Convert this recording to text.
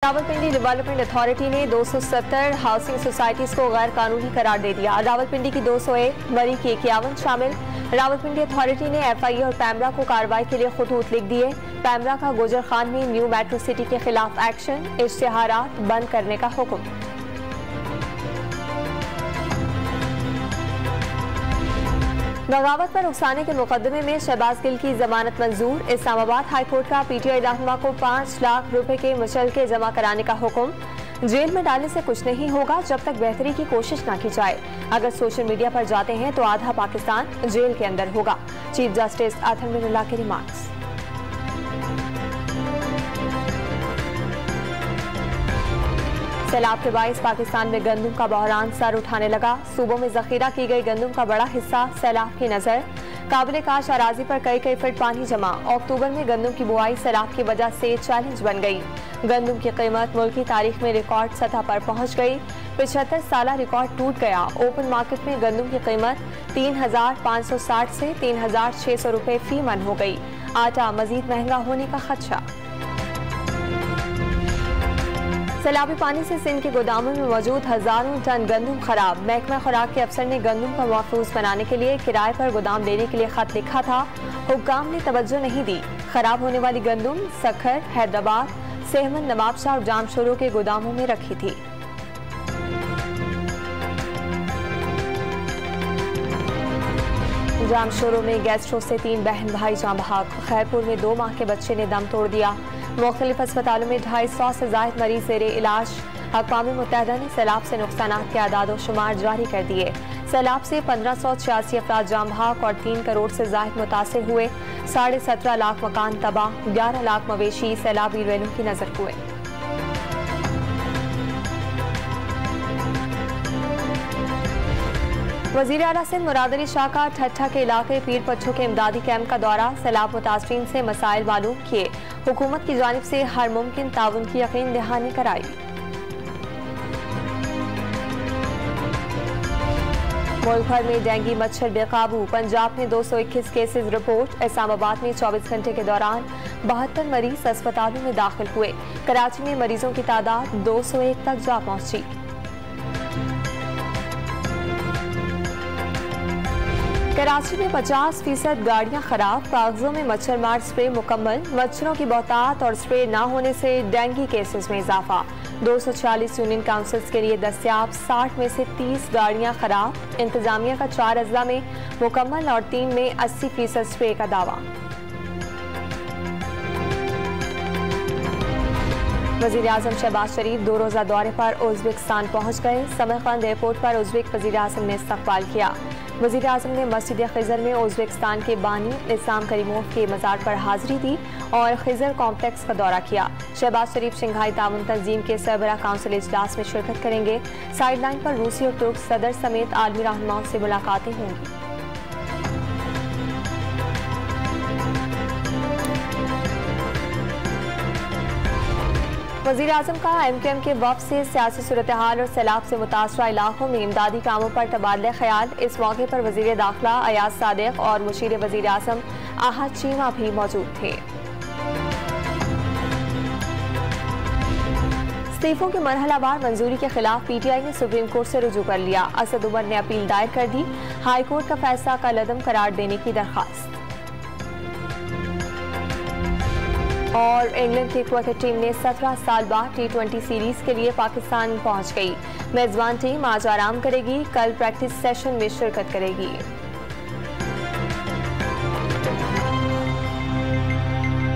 Rawalpindi development authority ने 270 housing societies को गैर कानूनी करार दे दिया। रावलपिंडी की 201, मरी की 51 शामिल। रावलपिंडी अथॉरिटी ने FIA और पैमरा को कार्रवाई के लिए खतूत लिख दिए। पैमरा का गुजर खान में न्यू मेट्रो सिटी के खिलाफ एक्शन, इश्तिहारात बंद करने का हुक्म। बगावत पर उकसाने के मुकदमे में शहबाज गिल की जमानत मंजूर। इस्लामाबाद हाईकोर्ट का PTI रहनुमा को 5 लाख रुपए के मुचलके जमा कराने का हुक्म। जेल में डालने से कुछ नहीं होगा जब तक बेहतरी की कोशिश न की जाए। अगर सोशल मीडिया पर जाते हैं तो आधा पाकिस्तान जेल के अंदर होगा। चीफ जस्टिस अतहर मिनुल्लाह के रिमार्क्स। सैलाब के बाइस पाकिस्तान में गंदम का बहरान सर उठाने लगा। सूबों में जखीरा की गई गंदम का बड़ा हिस्सा सैलाब की नजर। काबिल काश अराजी पर कई फीट पानी जमा। अक्टूबर में गंदम की बुआई सैलाब की वजह से चैलेंज बन गई। गंदम की कीमत मुल्क की तारीख में रिकॉर्ड सतह पर पहुंच गई। 75 साल रिकॉर्ड टूट गया। ओपन मार्केट में गंदम की कीमत 3,560 से 3,600 रुपए फी मन हो गई। आटा मजीद महंगा होने का खदशा। सैलाबी पानी से सिंध के गोदामों में मौजूद हजारों टन गंदम खराब। महकमा खुराक के अफसर ने गंदम को महफूज बनाने के लिए किराए पर गोदाम देने के लिए खत लिखा था। हुक्काम ने तवज्जो नहीं दी। खराब होने वाली गंदम सखर, हैदराबाद, सेहमन, नवाबशाह और जामशोरों के गोदामों में रखी थी। जामशोरों में गैस्ट्रो से 3 बहन भाई जाँ बहक। खैरपुर में 2 माह के बच्चे ने दम तोड़ दिया। मुख्तलिफ अस्पतालों में 250 से जायद मरीज ज़ेरे इलाज। अक़वाम मुत्तहिदा ने सैलाब से नुकसानात के आदाद और शुमार जारी कर दिए। सैलाब से 1586 अफराद जाम बहक और 3 करोड़ से जायद मुतासिर हुए। 17.5 लाख मकान तबाह, 11 लाख मवेशी सैलाबी रेलों की नजर हुए। वज़ीर आला सिंध मुराद अली शाह का ठट्ठा के इलाके पीर पच्छों के इमदादी कैंप का दौरा। सैलाब मुतासरीन से मसाइल मालूम किए। हुकूमत की जानिब से हर मुमकिन ताउन की यकीन दहानी कराई। मुल्क भर में डेंगू मच्छर बेकाबू। पंजाब में 221 केसेज रिपोर्ट। इस्लामाबाद में 24 घंटे के दौरान 72 मरीज अस्पतालों में दाखिल हुए। कराची में मरीजों की तादाद 201 तक जा पहुंची। कराची में 50% गाड़ियां खराब। कागजों में मच्छर मार स्प्रे मुकम्मल। मच्छरों की बहुतात और स्प्रे न होने से डेंगू केसेस में इजाफा। 240 यूनियन काउंसिल्स के लिए दस्तियाब 60 में से 30 गाड़ियां खराब। इंतजामिया का 4 अजला में मुकम्मल और 3 में 80% स्प्रे का दावा। वज़ीर आज़म शहबाज शरीफ 2 रोज़ा दौरे पर उज़्बेकिस्तान पहुँच गए। समरकंद एयरपोर्ट पर उज़्बेक वज़ीर आज़म ने इस्तकबाल किया। वज़ीर आज़म ने मस्जिद खिज़र में उज़्बेकिस्तान के बानी इस्लाम करीमोव के मज़ार पर हाज़िरी दी और खिज़र कॉम्प्लेक्स का दौरा किया। शहबाज शरीफ शंघाई ताउन तंजीम के सरबराह काउंसिल इजलास में शिरकत करेंगे। साइडलाइन पर रूसी और तुर्क सदर समेत आलमी रहनुमाओं से मुलाकातें होंगी। वज़ीर आज़म का MQM के वफ़द से सियासी सूरत हाल और सैलाब से मुतासरा इलाकों में इमदादी कामों पर तबादला ख्याल। इस मौके पर वज़ीर दाखिला अयाज सादिक और मुशीर वज़ीर आज़म आहद चीमा भी मौजूद थे। इस्तीफों की मरहलावार मंजूरी के खिलाफ PTI ने सुप्रीम कोर्ट से रुजू कर लिया। असद उमर ने अपील दायर कर दी। हाई कोर्ट का फैसला कलअदम करार देने की दरख्वास्त। और इंग्लैंड की क्रिकेट टीम ने 17 साल बाद T20 सीरीज के लिए पाकिस्तान पहुंच गई। मेजबान टीम आज आराम करेगी। कल प्रैक्टिस सेशन में शिरकत करेगी।